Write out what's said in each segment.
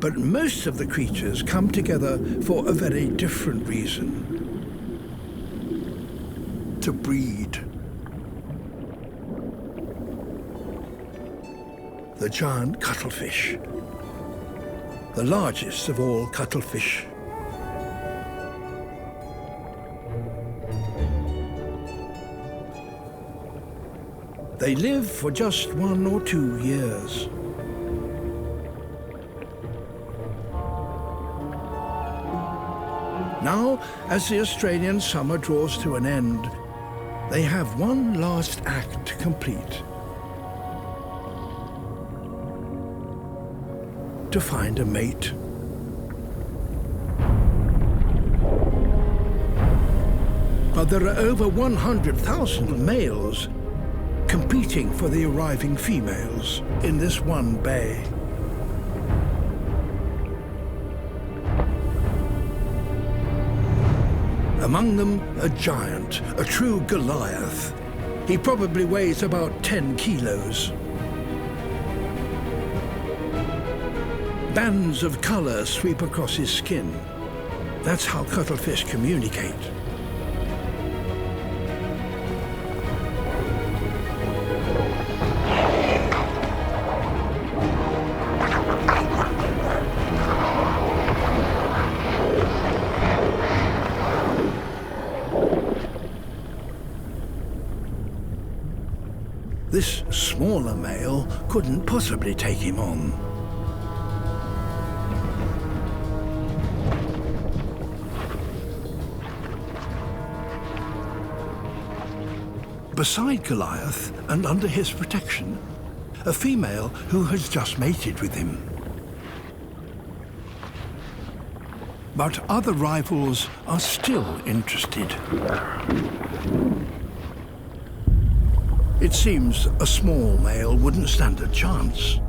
But most of the creatures come together for a very different reason. To breed. The giant cuttlefish, the largest of all cuttlefish. They live for just 1 or 2 years. Now, as the Australian summer draws to an end, they have one last act to complete. To find a mate. But there are over 100,000 males competing for the arriving females in this one bay. Among them, a giant, a true Goliath. He probably weighs about 10 kilos. Bands of color sweep across his skin. That's how cuttlefish communicate. This smaller male couldn't possibly take him on. Beside Goliath, and under his protection, a female who has just mated with him. But other rivals are still interested. It seems a small male wouldn't stand a chance.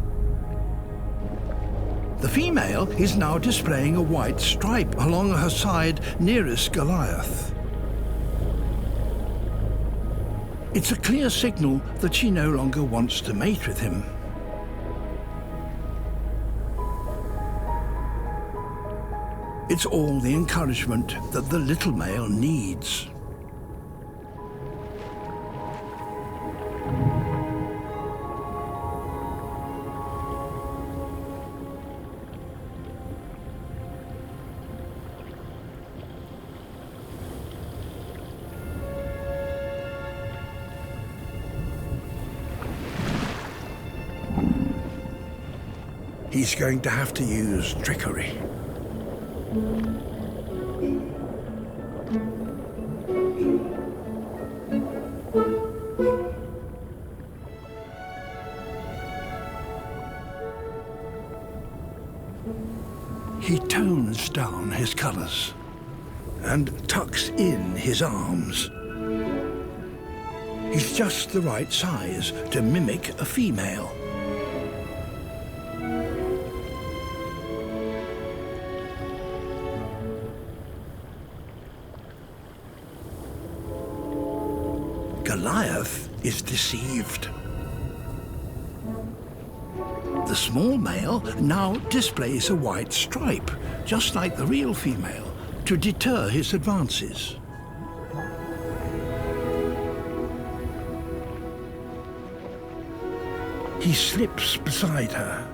The female is now displaying a white stripe along her side nearest Goliath. It's a clear signal that she no longer wants to mate with him. It's all the encouragement that the little male needs. He's going to have to use trickery. He tones down his colors and tucks in his arms. He's just the right size to mimic a female. Goliath is deceived. The small male now displays a white stripe, just like the real female, to deter his advances. He slips beside her,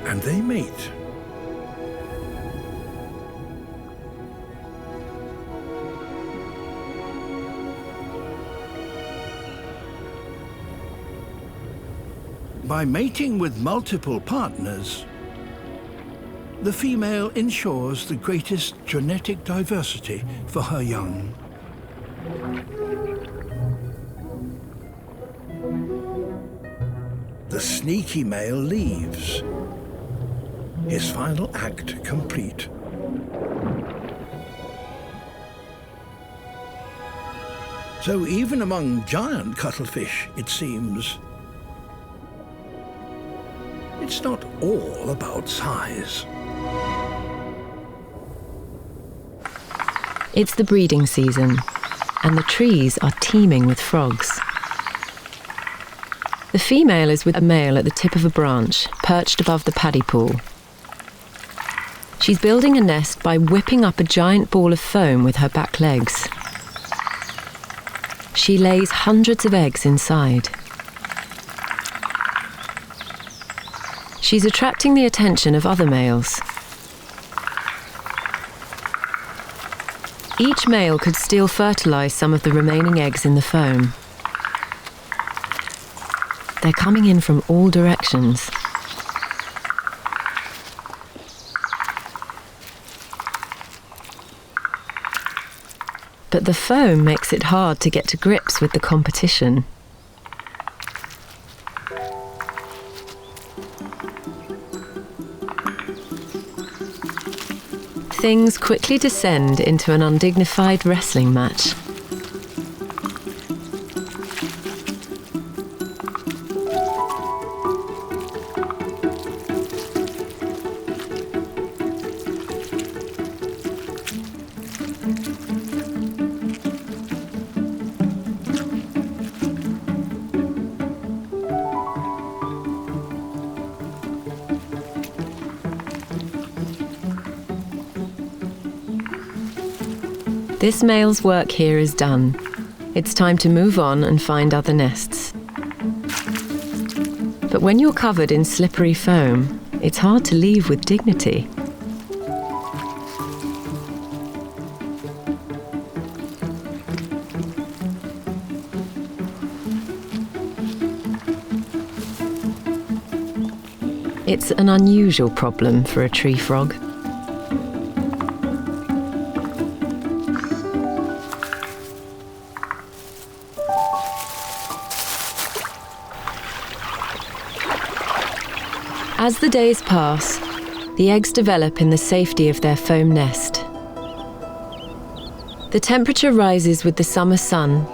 and they mate. By mating with multiple partners, the female ensures the greatest genetic diversity for her young. The sneaky male leaves, his final act complete. So even among giant cuttlefish, it seems, it's not all about size. It's the breeding season, and the trees are teeming with frogs. The female is with a male at the tip of a branch, perched above the paddy pool. She's building a nest by whipping up a giant ball of foam with her back legs. She lays hundreds of eggs inside. She's attracting the attention of other males. Each male could still fertilize some of the remaining eggs in the foam. They're coming in from all directions. But the foam makes it hard to get to grips with the competition. Things quickly descend into an undignified wrestling match. This male's work here is done. It's time to move on and find other nests. But when you're covered in slippery foam, it's hard to leave with dignity. It's an unusual problem for a tree frog. As the days pass, the eggs develop in the safety of their foam nest. The temperature rises with the summer sun,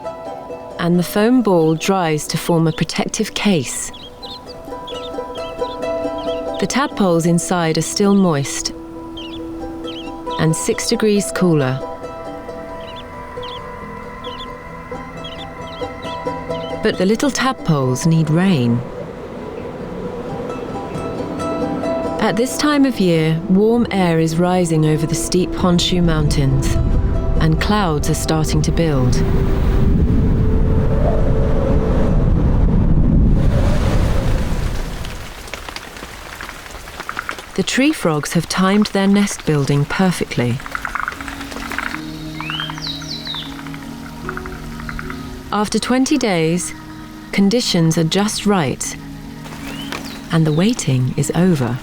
and the foam ball dries to form a protective case. The tadpoles inside are still moist and 6 degrees cooler. But the little tadpoles need rain. At this time of year, warm air is rising over the steep Honshu Mountains, and clouds are starting to build. The tree frogs have timed their nest building perfectly. After 20 days, conditions are just right, and the waiting is over.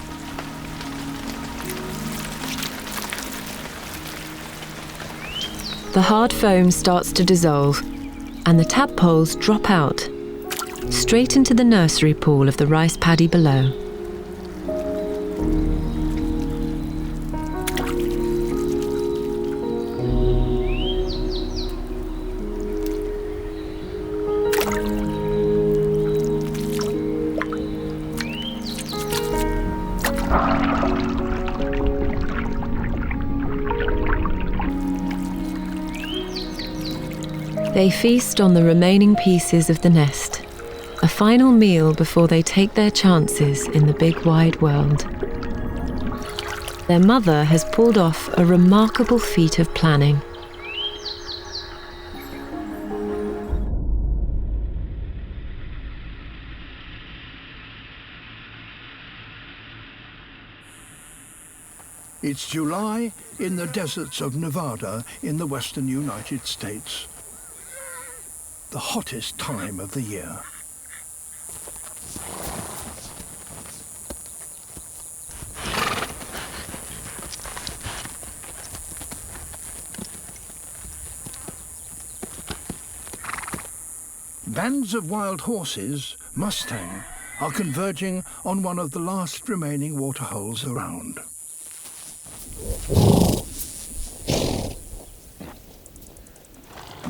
The hard foam starts to dissolve, and the tadpoles drop out, straight into the nursery pool of the rice paddy below. They feast on the remaining pieces of the nest, a final meal before they take their chances in the big wide world. Their mother has pulled off a remarkable feat of planning. It's July in the deserts of Nevada in the western United States. The hottest time of the year. Bands of wild horses, Mustang, are converging on one of the last remaining waterholes around.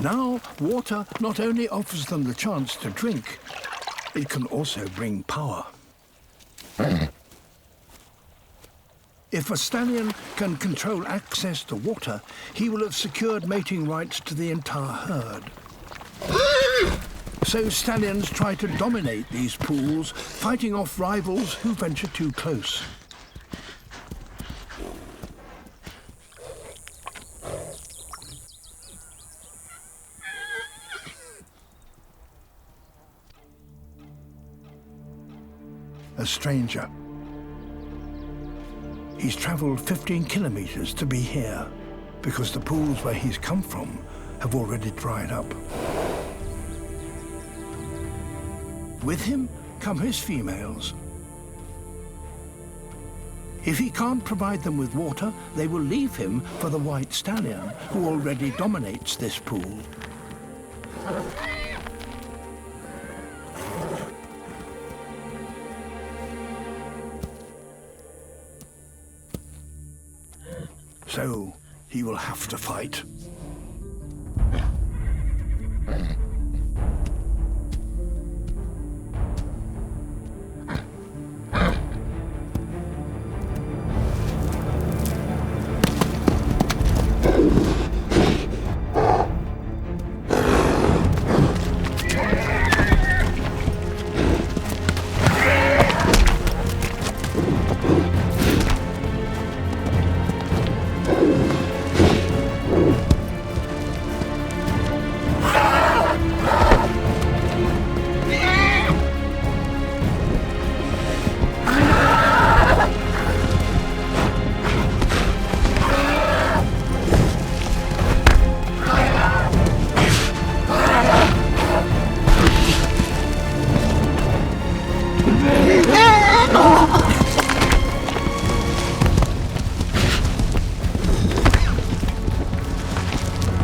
Now, water not only offers them the chance to drink, it can also bring power. If a stallion can control access to water, he will have secured mating rights to the entire herd. So stallions try to dominate these pools, fighting off rivals who venture too close. A stranger. He's travelled 15 kilometres to be here, because the pools where he's come from have already dried up. With him come his females. If he can't provide them with water, they will leave him for the white stallion, who already dominates this pool. So he will have to fight.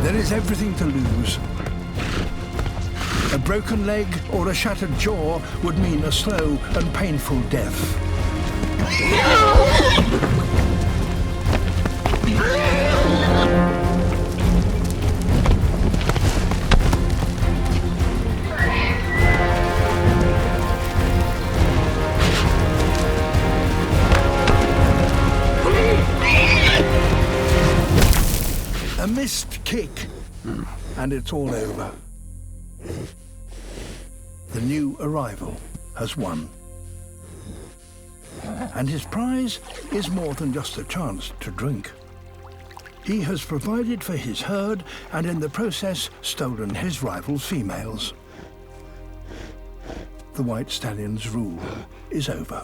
There is everything to lose. A broken leg or a shattered jaw would mean a slow and painful death. A missed kick, and it's all over. The new arrival has won. And his prize is more than just a chance to drink. He has provided for his herd and in the process stolen his rival's females. The white stallion's rule is over.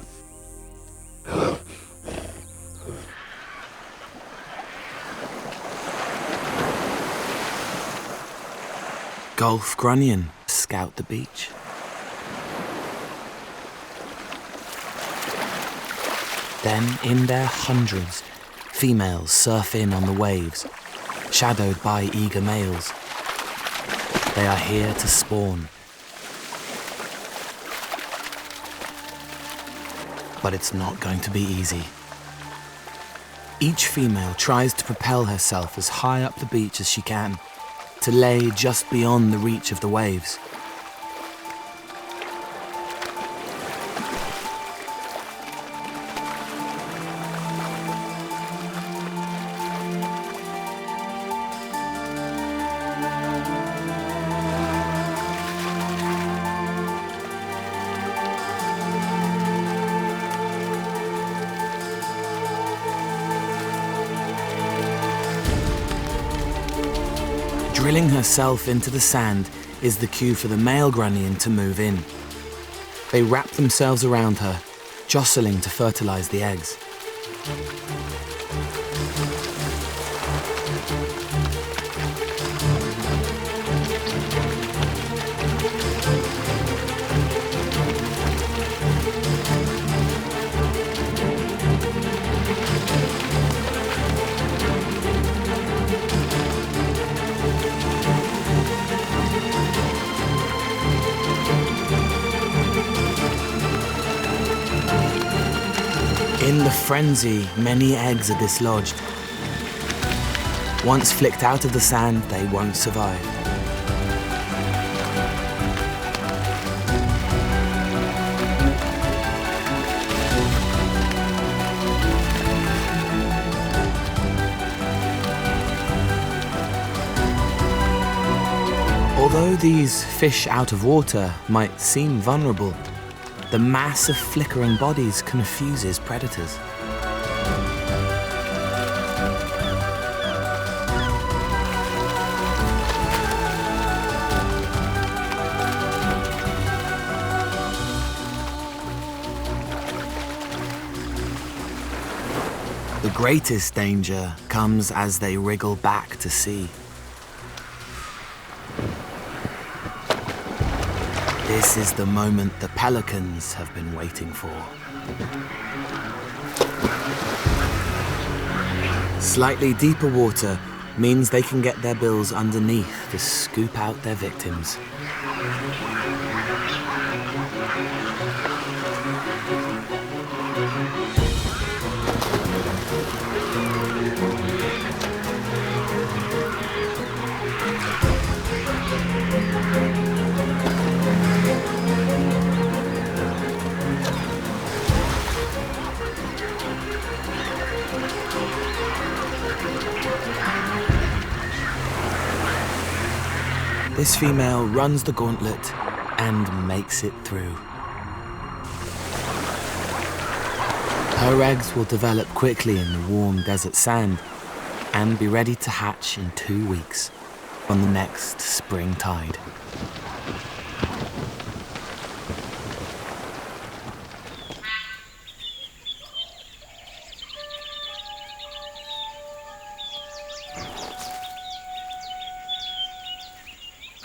Gulf grunion scout the beach. Then, in their hundreds, females surf in on the waves, shadowed by eager males. They are here to spawn. But it's not going to be easy. Each female tries to propel herself as high up the beach as she can, to lay just beyond the reach of the waves. Drilling herself into the sand is the cue for the male grunion to move in. They wrap themselves around her, jostling to fertilize the eggs. In the frenzy, many eggs are dislodged. Once flicked out of the sand, they won't survive. Although these fish out of water might seem vulnerable, the mass of flickering bodies confuses predators. The greatest danger comes as they wriggle back to sea. This is the moment the pelicans have been waiting for. Slightly deeper water means they can get their bills underneath to scoop out their victims. This female runs the gauntlet and makes it through. Her eggs will develop quickly in the warm desert sand and be ready to hatch in 2 weeks on the next spring tide.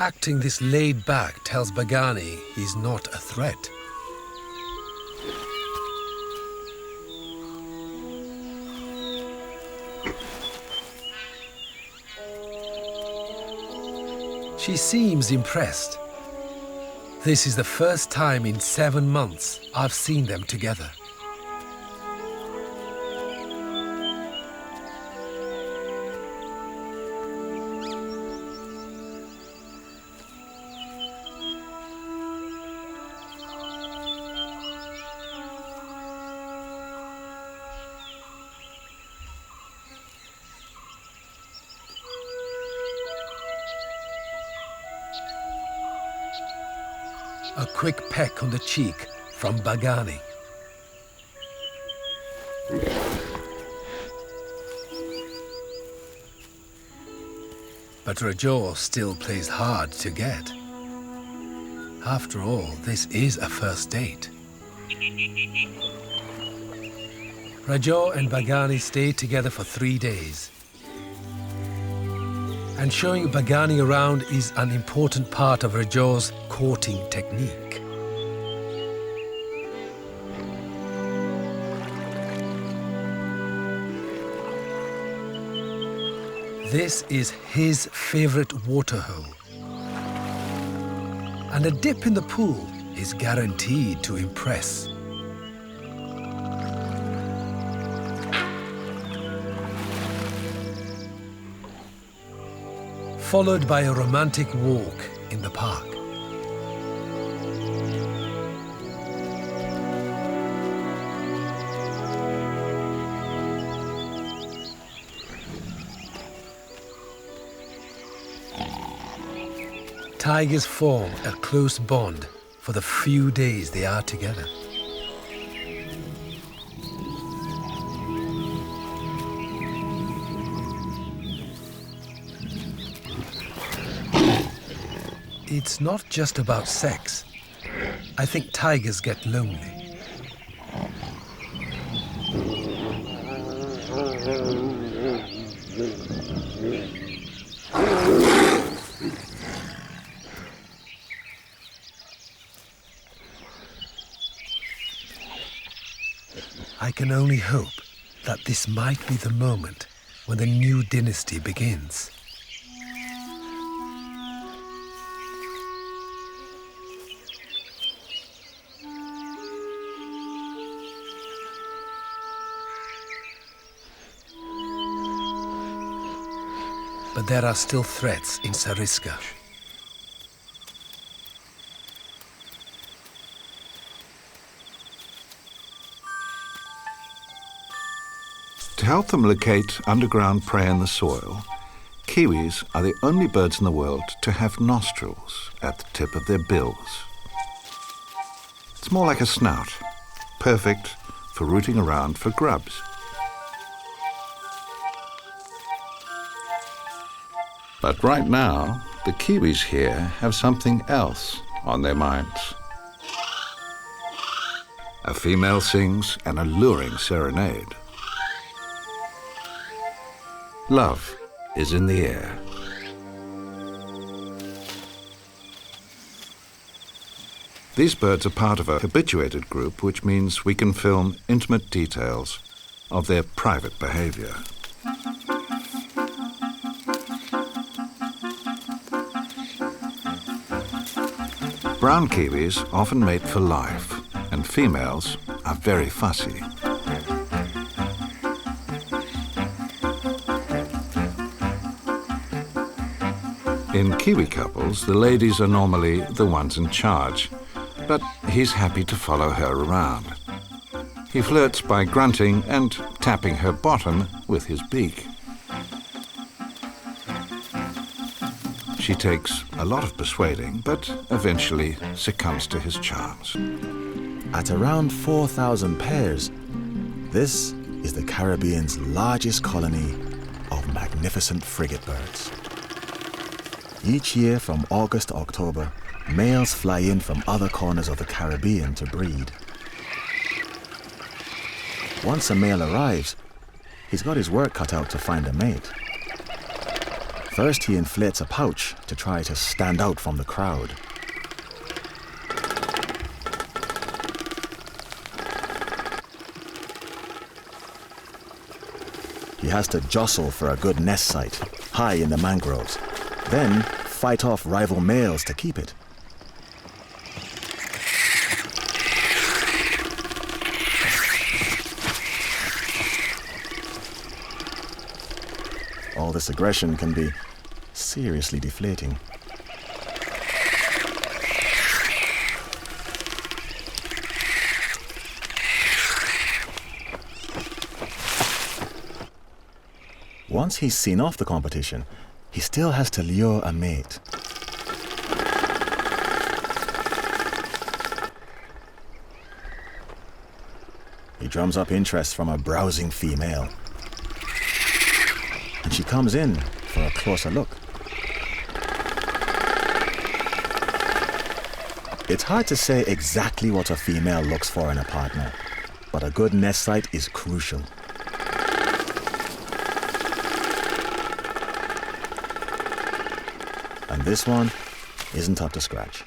Acting this laid back tells Bagani he's not a threat. She seems impressed. This is the first time in 7 months I've seen them together. A quick peck on the cheek from Bagani. But Rajor still plays hard to get. After all, this is a first date. Rajor and Bagani stay together for 3 days. And showing Bagani around is an important part of Rajor's courting technique. This is his favorite waterhole. And a dip in the pool is guaranteed to impress. Followed by a romantic walk in the park. Tigers form a close bond for the few days they are together. It's not just about sex. I think tigers get lonely. I can only hope that this might be the moment when the new dynasty begins. But there are still threats in Sariska. To help them locate underground prey in the soil, Kiwis are the only birds in the world to have nostrils at the tip of their bills. It's more like a snout, perfect for rooting around for grubs. But right now, the Kiwis here have something else on their minds. A female sings an alluring serenade. Love is in the air. These birds are part of a habituated group, which means we can film intimate details of their private behavior. Brown kiwis often mate for life, and females are very fussy. In kiwi couples, the ladies are normally the ones in charge, but he's happy to follow her around. He flirts by grunting and tapping her bottom with his beak. She takes a lot of persuading, but eventually succumbs to his charms. At around 4,000 pairs, this is the Caribbean's largest colony of magnificent frigate birds. Each year from August to October, males fly in from other corners of the Caribbean to breed. Once a male arrives, he's got his work cut out to find a mate. First, he inflates a pouch to try to stand out from the crowd. He has to jostle for a good nest site, high in the mangroves, then fight off rival males to keep it. All this aggression can be seriously deflating. Once he's seen off the competition, he still has to lure a mate. He drums up interest from a browsing female, and she comes in for a closer look. It's hard to say exactly what a female looks for in a partner, but a good nest site is crucial. And this one isn't up to scratch.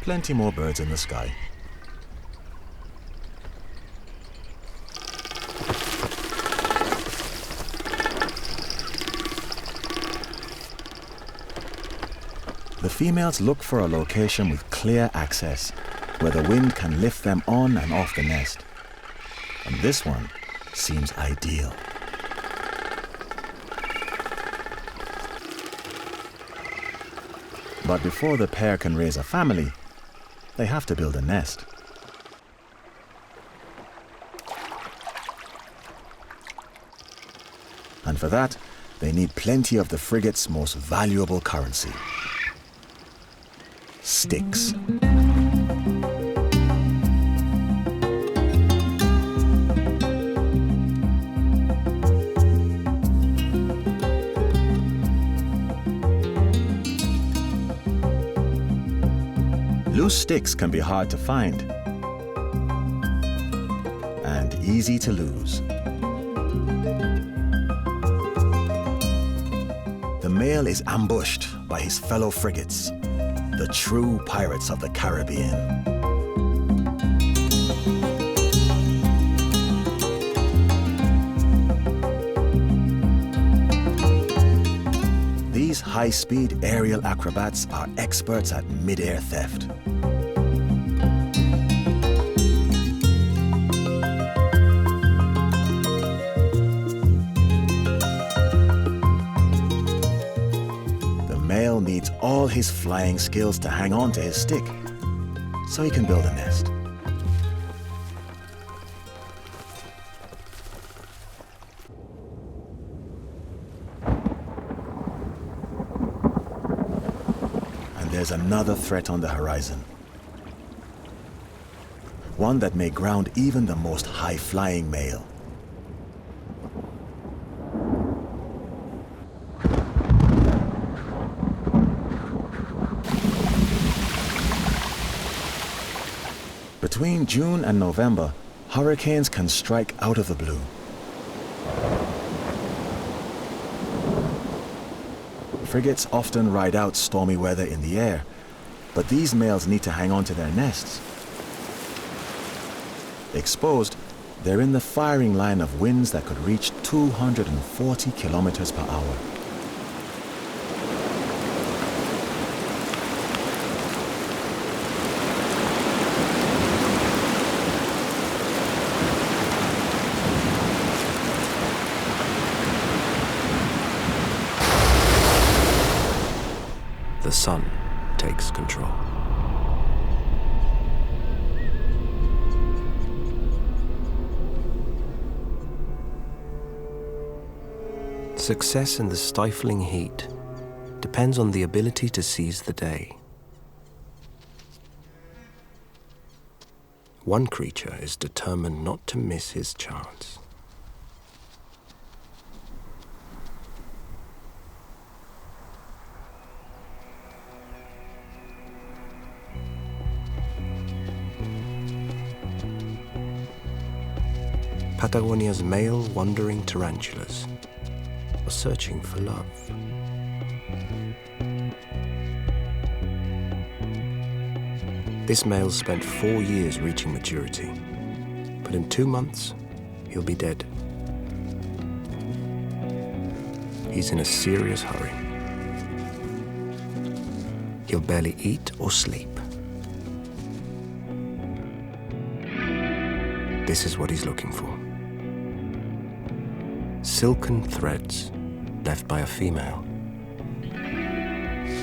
Plenty more birds in the sky. The females look for a location with clear access, where the wind can lift them on and off the nest. And this one seems ideal. But before the pair can raise a family, they have to build a nest. And for that, they need plenty of the frigate's most valuable currency: sticks. Loose sticks can be hard to find and easy to lose. The male is ambushed by his fellow frigates, the true pirates of the Caribbean. These high-speed aerial acrobats are experts at mid-air theft. Needs all his flying skills to hang on to his stick, so he can build a nest. there's another threat on the horizon. One that may ground even the most high-flying male. Between June and November, hurricanes can strike out of the blue. Frigates often ride out stormy weather in the air, but these males need to hang on to their nests. Exposed, they're in the firing line of winds that could reach 240 kilometers per hour. The sun takes control. Success in the stifling heat depends on the ability to seize the day. One creature is determined not to miss his chance. Patagonia's male wandering tarantulas are searching for love. This male spent 4 years reaching maturity, but in 2 months, he'll be dead. He's in a serious hurry. He'll barely eat or sleep. This is what he's looking for. Silken threads left by a female,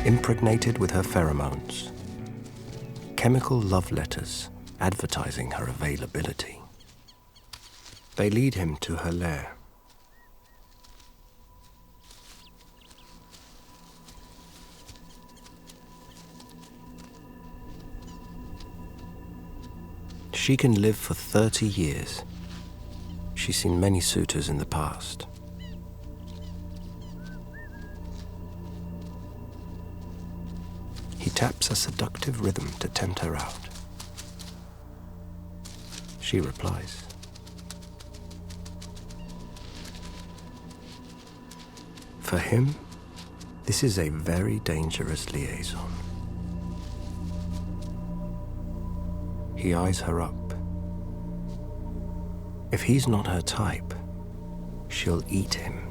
impregnated with her pheromones, chemical love letters advertising her availability. They lead him to her lair. She can live for 30 years. She's seen many suitors in the past. He taps a seductive rhythm to tempt her out. She replies. For him, this is a very dangerous liaison. He eyes her up. If he's not her type, she'll eat him.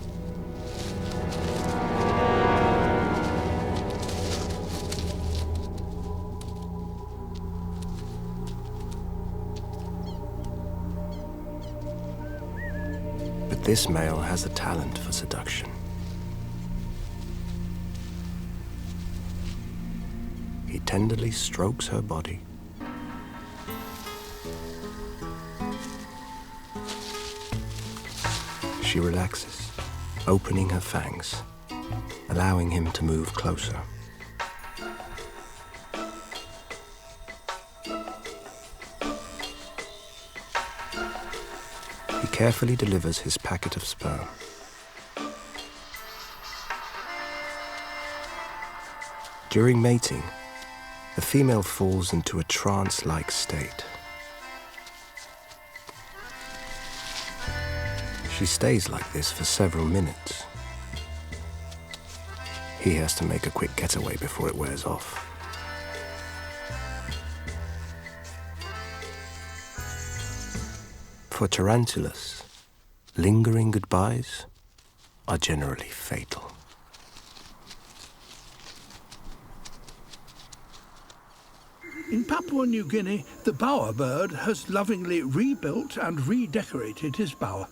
But this male has a talent for seduction. He tenderly strokes her body. She relaxes, opening her fangs, allowing him to move closer. He carefully delivers his packet of sperm. During mating, the female falls into a trance-like state. She stays like this for several minutes. He has to make a quick getaway before it wears off. For tarantulas, lingering goodbyes are generally fatal. In Papua New Guinea, the bowerbird has lovingly rebuilt and redecorated his bower.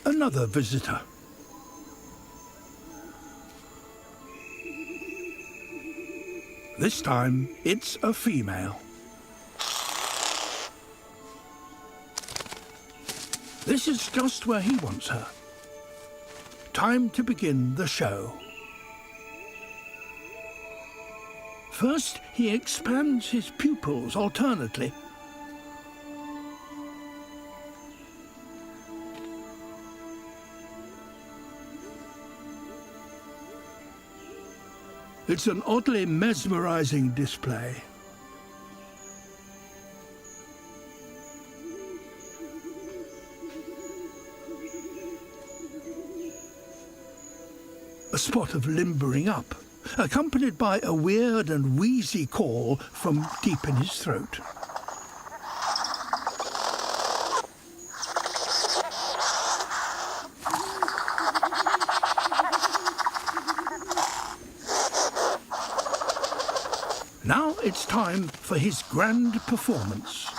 Another visitor. This time, it's a female. This is just where he wants her. Time to begin the show. First, he expands his pupils alternately. It's an oddly mesmerizing display. A spot of limbering up, accompanied by a weird and wheezy call from deep in his throat. Now it's time for his grand performance.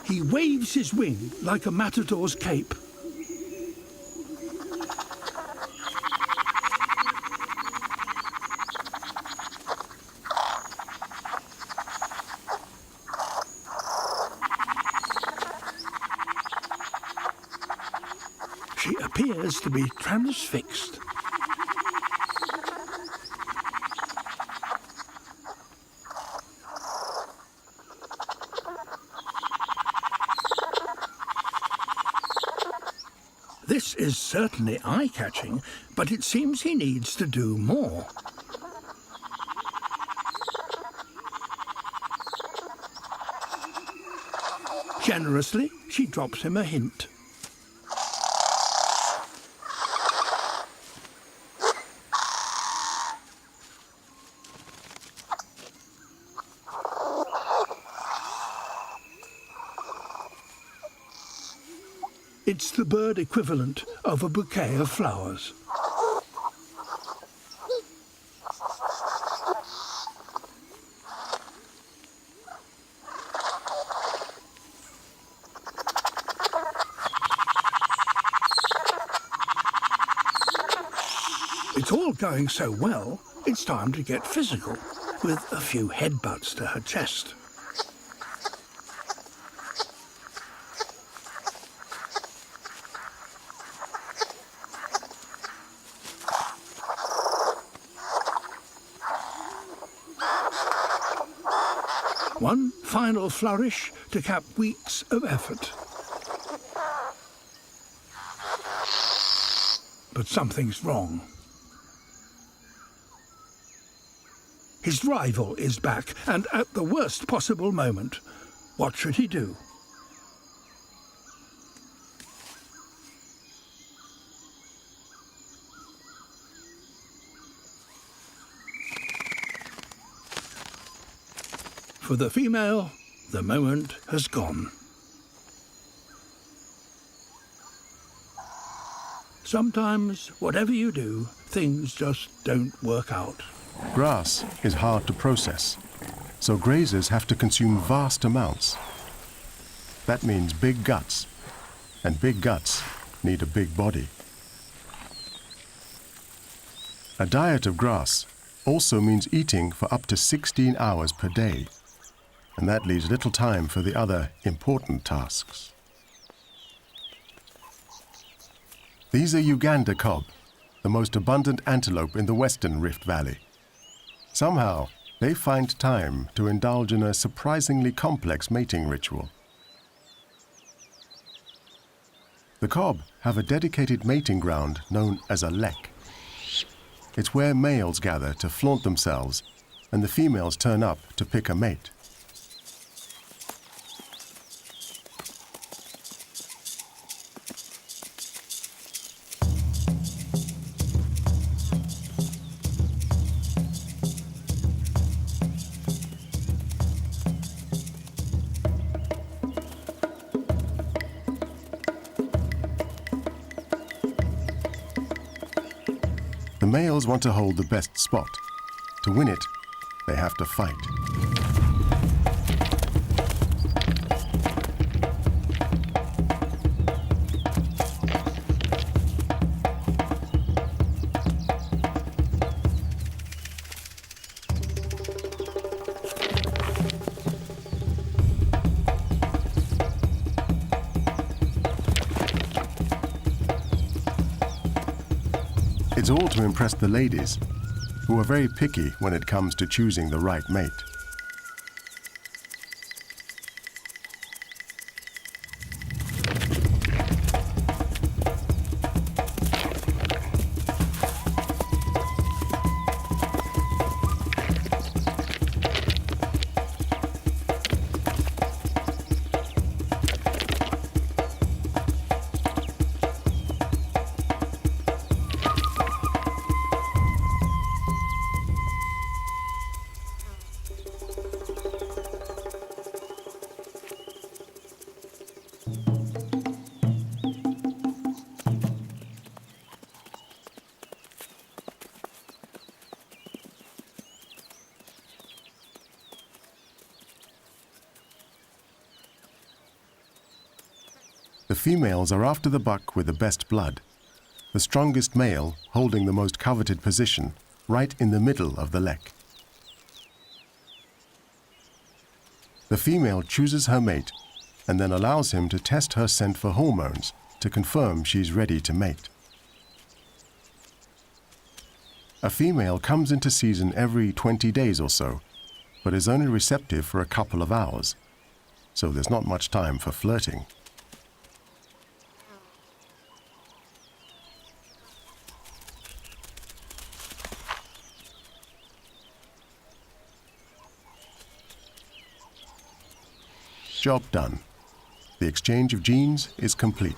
He waves his wing like a matador's cape. She appears to be transfixed. This is certainly eye-catching, but it seems he needs to do more. Generously, she drops him a hint. It's the bird equivalent of a bouquet of flowers. It's all going so well, it's time to get physical, with a few headbutts to her chest. One final flourish to cap weeks of effort. But something's wrong. His rival is back, and at the worst possible moment. What should he do? For the female, the moment has gone. Sometimes, whatever you do, things just don't work out. Grass is hard to process, so grazers have to consume vast amounts. That means big guts, and big guts need a big body. A diet of grass also means eating for up to 16 hours per day, and that leaves little time for the other important tasks. These are Uganda kob, the most abundant antelope in the western Rift Valley. Somehow, they find time to indulge in a surprisingly complex mating ritual. The kob have a dedicated mating ground known as a lek. It's where males gather to flaunt themselves, and the females turn up to pick a mate. The males want to hold the best spot. To win it, they have to fight. is all to impress the ladies, who are very picky when it comes to choosing the right mate. The females are after the buck with the best blood, the strongest male holding the most coveted position, right in the middle of the lek. The female chooses her mate and then allows him to test her scent for hormones to confirm she's ready to mate. A female comes into season every 20 days or so, but is only receptive for a couple of hours, so there's not much time for flirting. Job done. The exchange of genes is complete.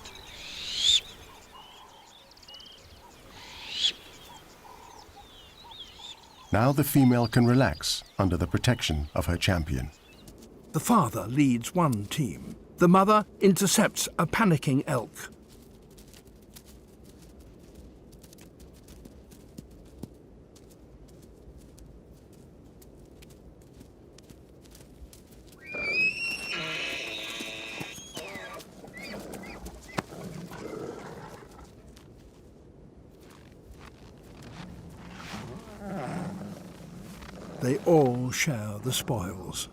Now the female can relax under the protection of her champion. The father leads one team. The mother intercepts a panicking elk. They all share the spoils.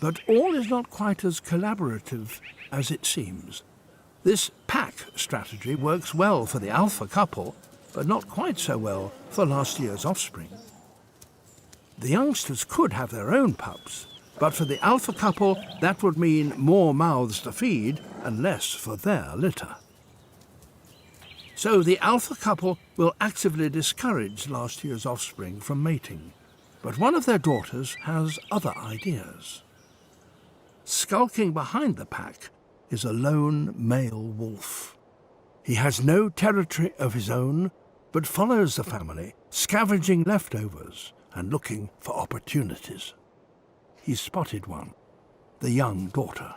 But all is not quite as collaborative as it seems. This pack strategy works well for the alpha couple, but not quite so well for last year's offspring. The youngsters could have their own pups, but for the alpha couple, that would mean more mouths to feed and less for their litter. So the alpha couple will actively discourage last year's offspring from mating, but one of their daughters has other ideas. Skulking behind the pack is a lone male wolf. He has no territory of his own, but follows the family, scavenging leftovers and looking for opportunities. He spotted one, the young daughter.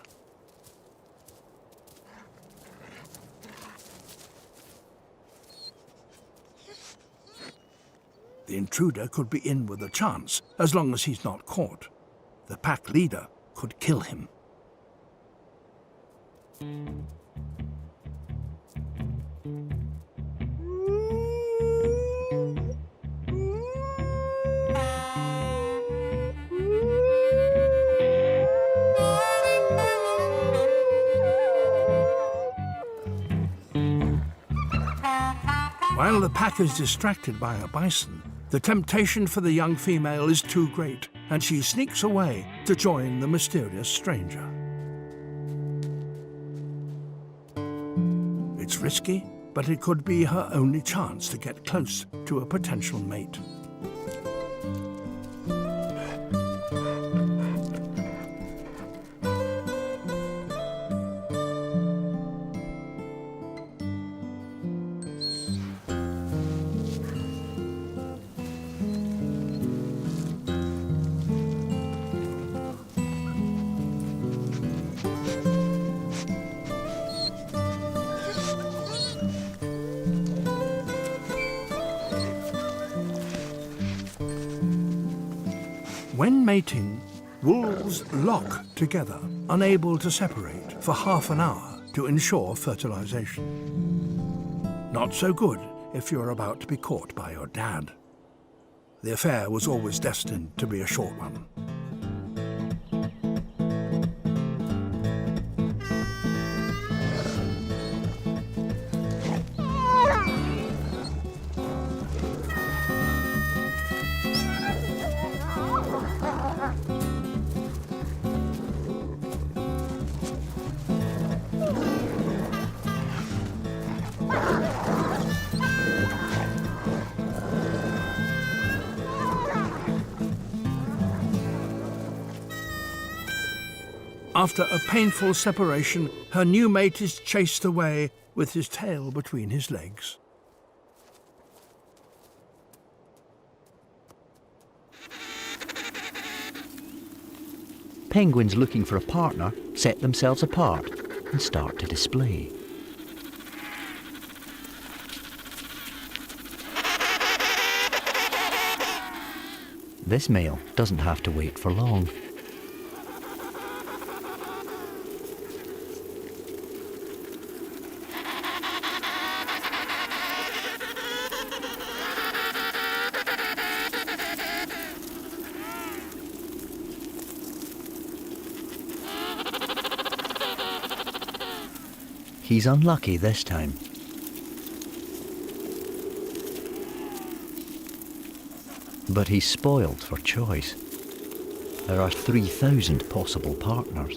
The intruder could be in with a chance, as long as he's not caught. The pack leader could kill him. While the pack is distracted by a bison, the temptation for the young female is too great, and she sneaks away to join the mysterious stranger. It's risky, but it could be her only chance to get close to a potential mate. When mating, wolves lock together, unable to separate for half an hour to ensure fertilization. Not so good if you're about to be caught by your dad. The affair was always destined to be a short one. After a painful separation, her new mate is chased away with his tail between his legs. Penguins looking for a partner set themselves apart and start to display. This male doesn't have to wait for long. He's unlucky this time. But he's spoiled for choice. There are 3,000 possible partners.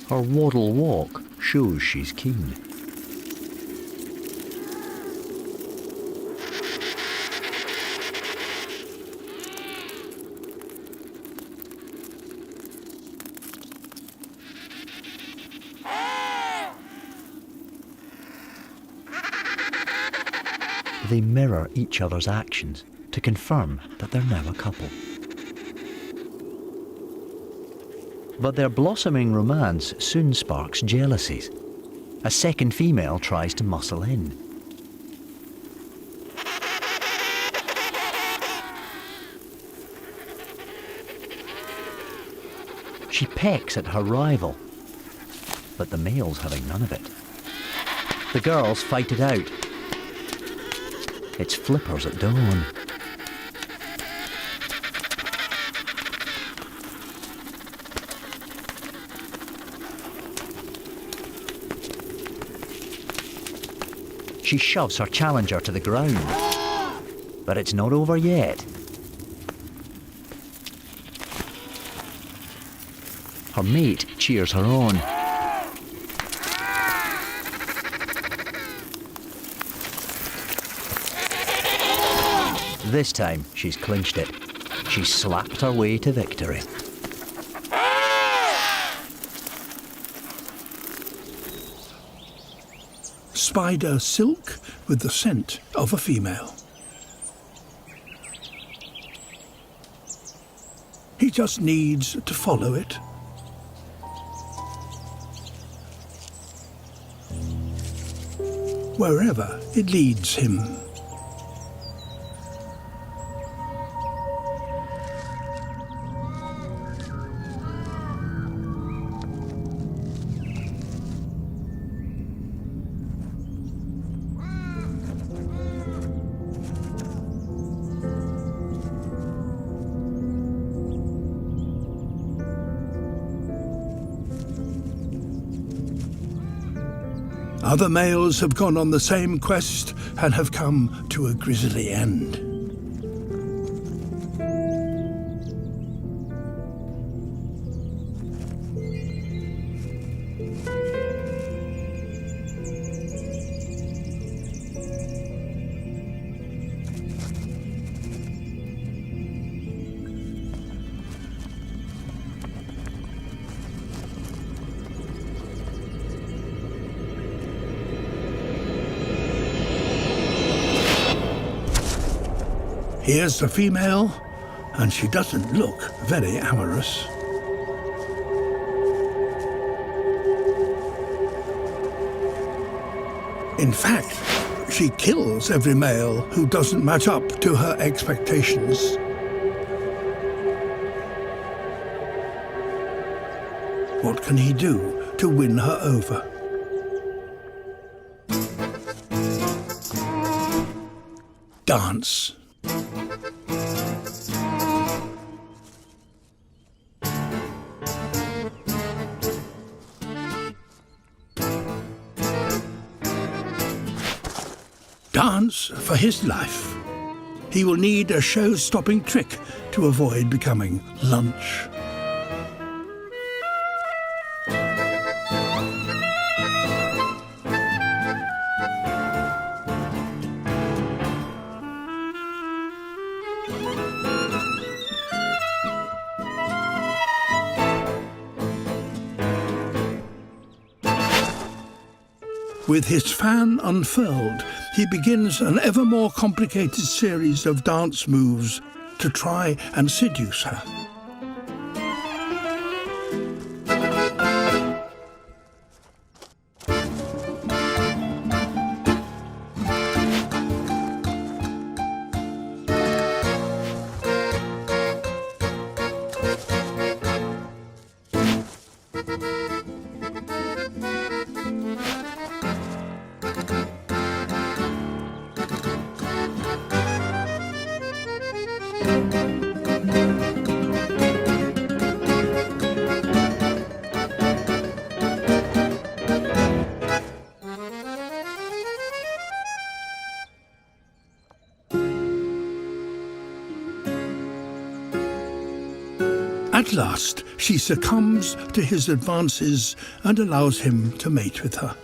Her waddle walk shows she's keen. They mirror each other's actions to confirm that they're now a couple. But their blossoming romance soon sparks jealousies. A second female tries to muscle in. She pecks at her rival, but the male's having none of it. The girls fight it out. It's flippers at dawn. She shoves her challenger to the ground. But it's not over yet. Her mate cheers her on. This time, she's clinched it. She's slapped her way to victory. Spider silk with the scent of a female. He just needs to follow it. Wherever it leads him. Other males have gone on the same quest and have come to a grisly end. Here's the female, and she doesn't look very amorous. In fact, she kills every male who doesn't match up to her expectations. What can he do to win her over? Dance. Dance for his life. He will need a show-stopping trick to avoid becoming lunch. With his fan unfurled, he begins an ever more complicated series of dance moves to try and seduce her. At last, she succumbs to his advances and allows him to mate with her.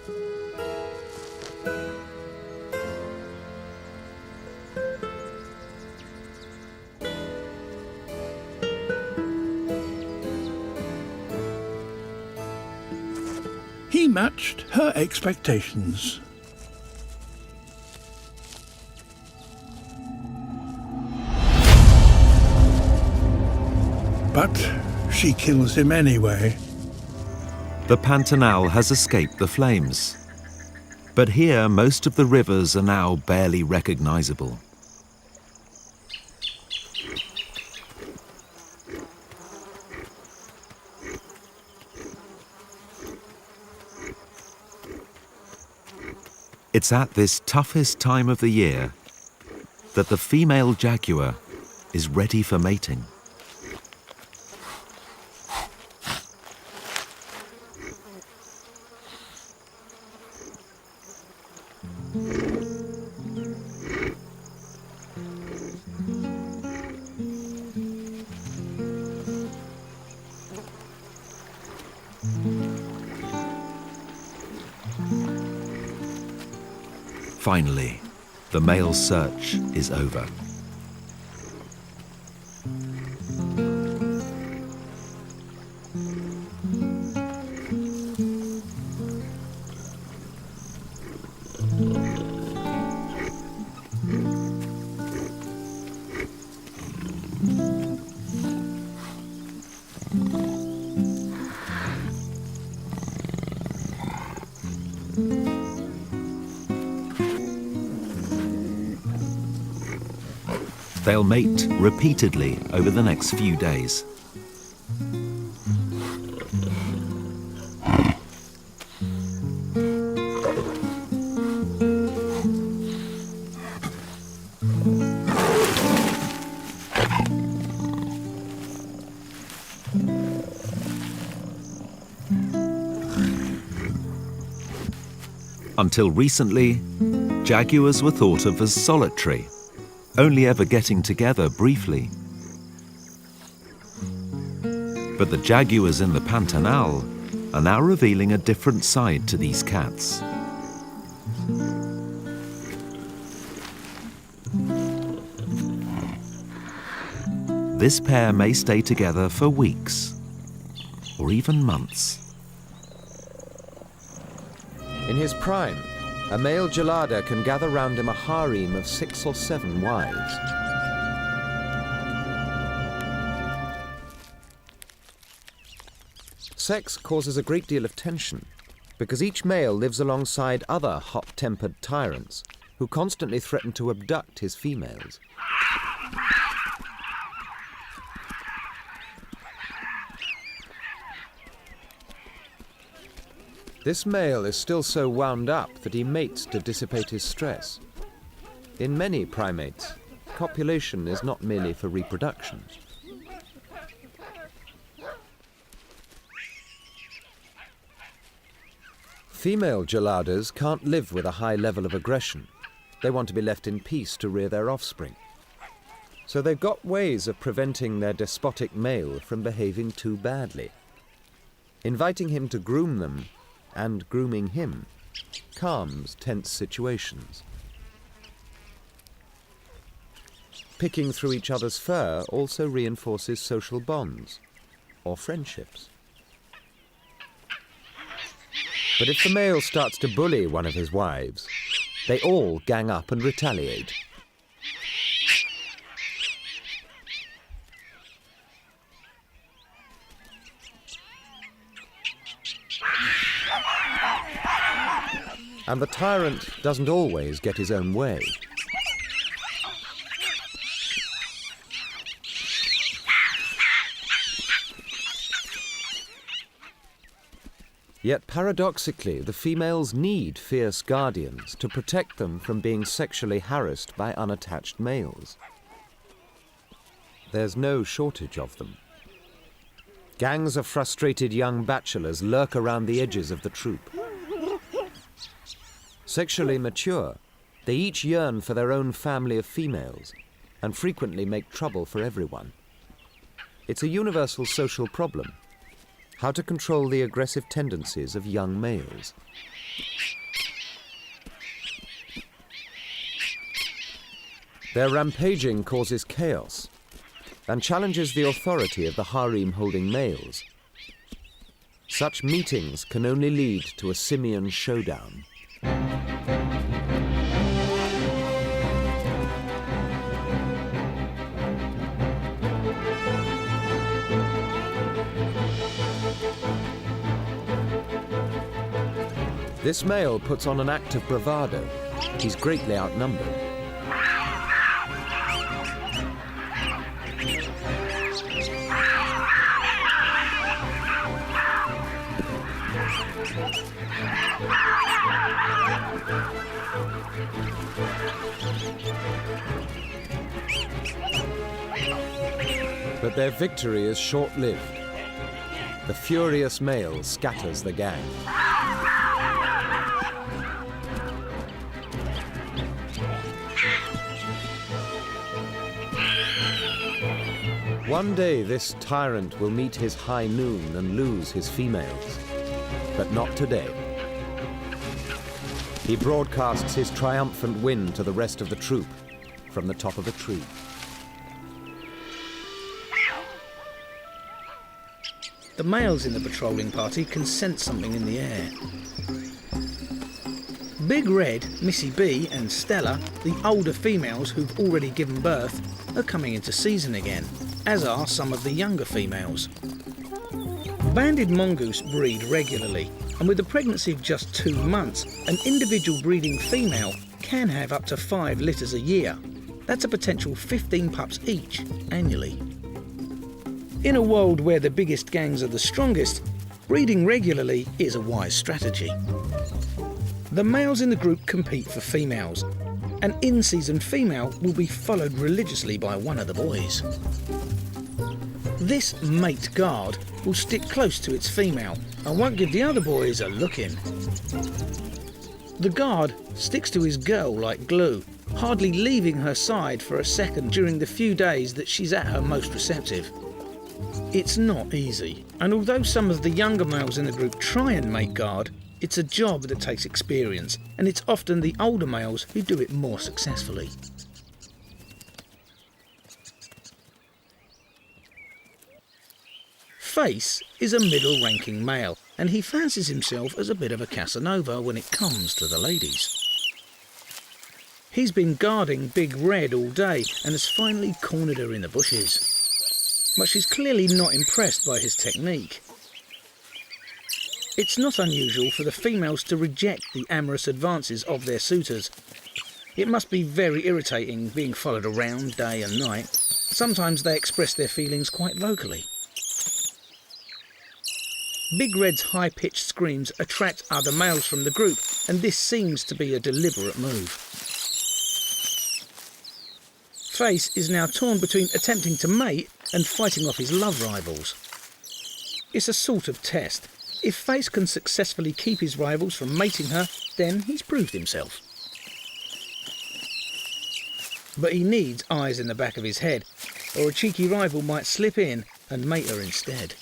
He matched her expectations. But she kills him anyway. The Pantanal has escaped the flames. But here, most of the rivers are now barely recognizable. It's at this toughest time of the year that the female jaguar is ready for mating. Finally, the male search is over. They'll mate repeatedly over the next few days. Until recently, jaguars were thought of as solitary, only ever getting together briefly. But the jaguars in the Pantanal are now revealing a different side to these cats. This pair may stay together for weeks, or even months. In his prime, a male gelada can gather round him a harem of 6 or 7 wives. Sex causes a great deal of tension, because each male lives alongside other hot-tempered tyrants who constantly threaten to abduct his females. This male is still so wound up that he mates to dissipate his stress. In many primates, copulation is not merely for reproduction. Female geladas can't live with a high level of aggression. They want to be left in peace to rear their offspring. So they've got ways of preventing their despotic male from behaving too badly. Inviting him to groom them, and grooming him, calms tense situations. Picking through each other's fur also reinforces social bonds, or friendships. But if the male starts to bully one of his wives, they all gang up and retaliate. And the tyrant doesn't always get his own way. Yet paradoxically, the females need fierce guardians to protect them from being sexually harassed by unattached males. There's no shortage of them. Gangs of frustrated young bachelors lurk around the edges of the troop. Sexually mature, they each yearn for their own family of females and frequently make trouble for everyone. It's a universal social problem. How to control the aggressive tendencies of young males. Their rampaging causes chaos and challenges the authority of the harem-holding males. Such meetings can only lead to a simian showdown. This male puts on an act of bravado. He's greatly outnumbered. But their victory is short-lived. The furious male scatters the gang. One day this tyrant will meet his high noon and lose his females, but not today. He broadcasts his triumphant win to the rest of the troop from the top of a tree. The males in the patrolling party can sense something in the air. Big Red, Missy B and Stella, the older females who've already given birth, are coming into season again, as are some of the younger females. Banded mongoose breed regularly, and with a pregnancy of just 2 months, an individual breeding female can have up to 5 litters a year. That's a potential 15 pups each, annually. In a world where the biggest gangs are the strongest, breeding regularly is a wise strategy. The males in the group compete for females. An in-season female will be followed religiously by one of the boys. This mate guard will stick close to its female and won't give the other boys a look in. The guard sticks to his girl like glue, hardly leaving her side for a second during the few days that she's at her most receptive. It's not easy, and although some of the younger males in the group try and mate guard, it's a job that takes experience, and it's often the older males who do it more successfully. Face is a middle-ranking male, and he fancies himself as a bit of a Casanova when it comes to the ladies. He's been guarding Big Red all day and has finally cornered her in the bushes. But she's clearly not impressed by his technique. It's not unusual for the females to reject the amorous advances of their suitors. It must be very irritating being followed around day and night. Sometimes they express their feelings quite vocally. Big Red's high-pitched screams attract other males from the group, and this seems to be a deliberate move. Face is now torn between attempting to mate and fighting off his love rivals. It's a sort of test. If Face can successfully keep his rivals from mating her, then he's proved himself. But he needs eyes in the back of his head, or a cheeky rival might slip in and mate her instead.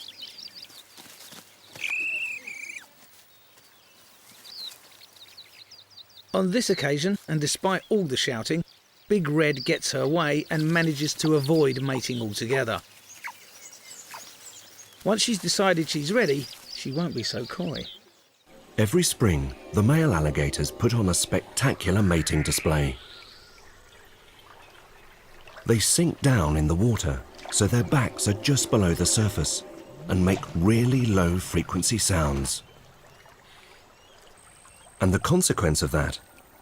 On this occasion, and despite all the shouting, Big Red gets her way and manages to avoid mating altogether. Once she's decided she's ready, she won't be so coy. Every spring, the male alligators put on a spectacular mating display. They sink down in the water, so their backs are just below the surface and make really low-frequency sounds. And the consequence of that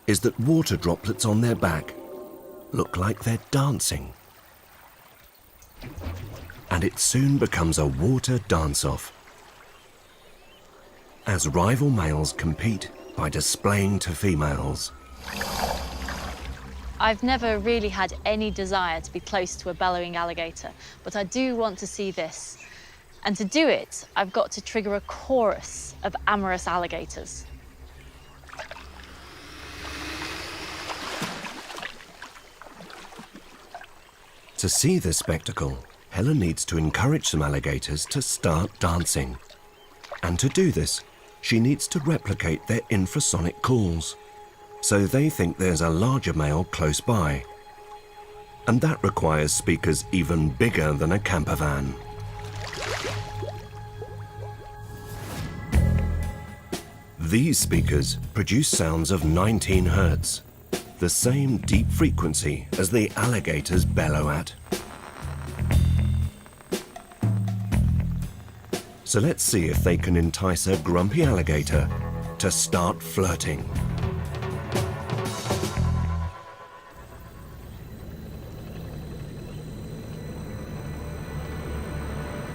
is that water droplets on their back look like they're dancing. And it soon becomes a water dance-off, as rival males compete by displaying to females. I've never really had any desire to be close to a bellowing alligator, but I do want to see this. And to do it, I've got to trigger a chorus of amorous alligators. To see this spectacle, Helen needs to encourage some alligators to start dancing. And to do this, she needs to replicate their infrasonic calls, so they think there's a larger male close by. And that requires speakers even bigger than a camper van. These speakers produce sounds of 19 hertz, the same deep frequency as the alligators bellow at. So let's see if they can entice a grumpy alligator to start flirting.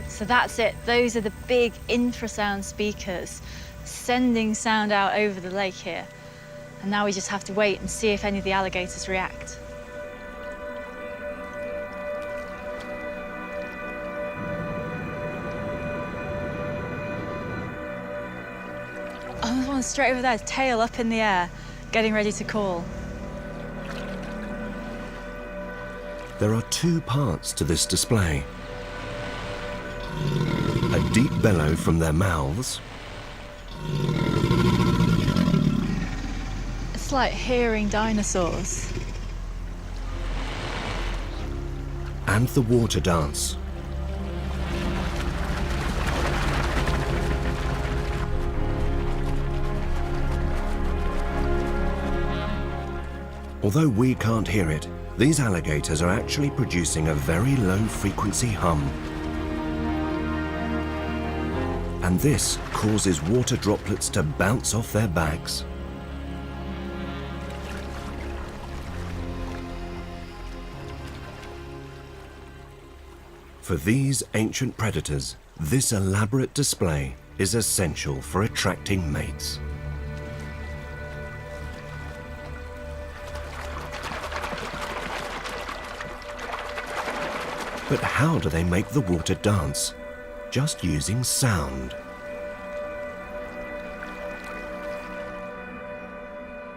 So that's it. Those are the big infrasound speakers sending sound out over the lake here. And now we just have to wait and see if any of the alligators react. Oh, there's one straight over there, tail up in the air, getting ready to call. There are two parts to this display. A deep bellow from their mouths. It's like hearing dinosaurs. And the water dance. Although we can't hear it, these alligators are actually producing a very low-frequency hum. And this causes water droplets to bounce off their backs. For these ancient predators, this elaborate display is essential for attracting mates. But how do they make the water dance? Just using sound.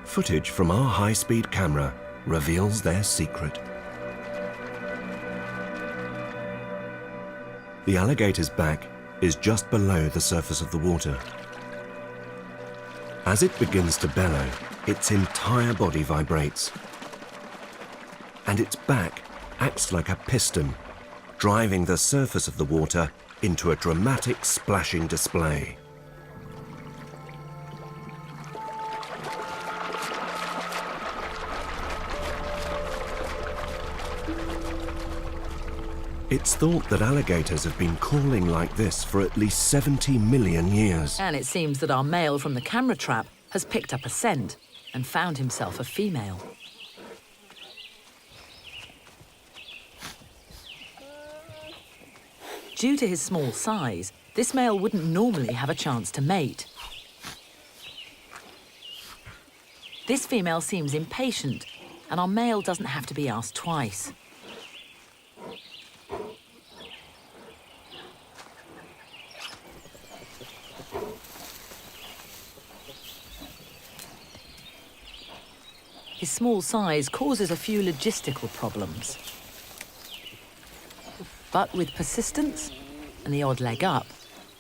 Footage from our high-speed camera reveals their secret. The alligator's back is just below the surface of the water. As it begins to bellow, its entire body vibrates. And its back acts like a piston, driving the surface of the water into a dramatic splashing display. It's thought that alligators have been calling like this for at least 70 million years. And it seems that our male from the camera trap has picked up a scent and found himself a female. Due to his small size, This male wouldn't normally have a chance to mate. This female seems impatient, and our male doesn't have to be asked twice. His small size causes a few logistical problems. But with persistence and the odd leg up,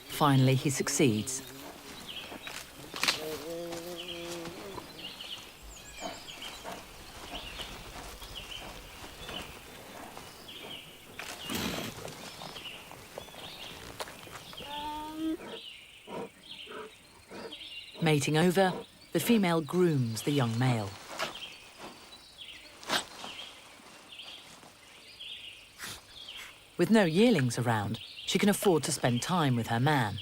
finally he succeeds. Mating over, the female grooms the young male. With no yearlings around, she can afford to spend time with her man.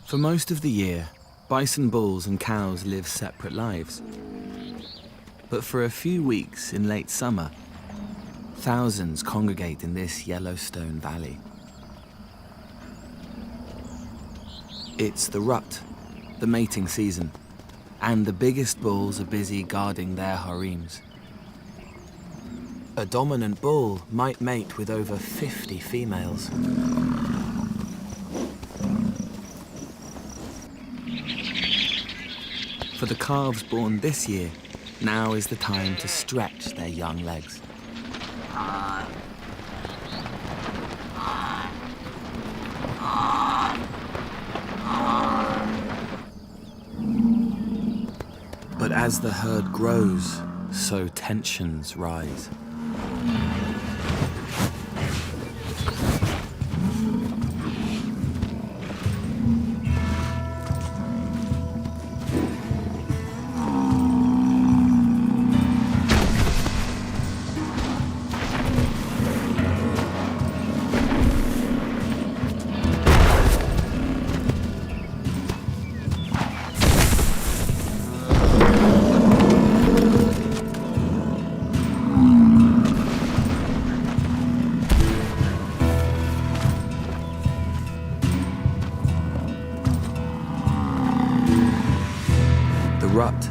For most of the year, bison bulls and cows live separate lives. But for a few weeks in late summer, thousands congregate in this Yellowstone Valley. It's the rut, the mating season, and the biggest bulls are busy guarding their harems. A dominant bull might mate with over 50 females. For the calves born this year, now is the time to stretch their young legs. But as the herd grows, so tensions rise.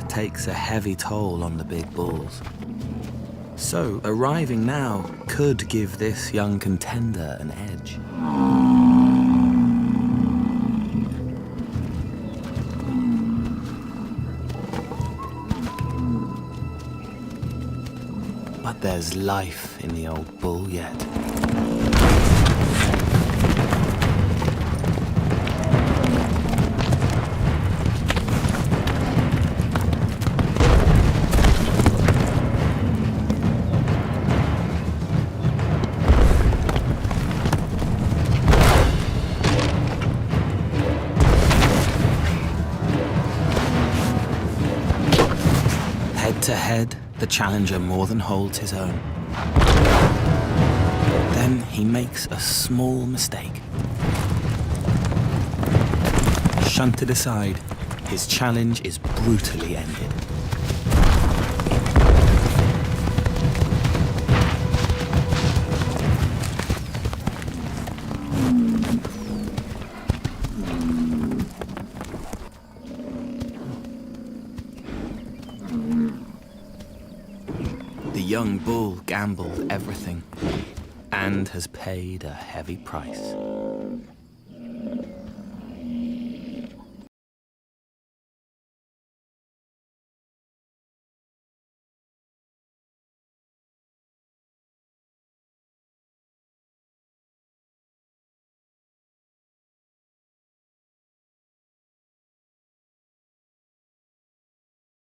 Takes a heavy toll on the big bulls. So arriving now could give this young contender an edge. But there's life in the old bull yet. To head, the challenger more than holds his own. Then he makes a small mistake. Shunted aside, his challenge is brutally ended. The young bull gambled everything and has paid a heavy price.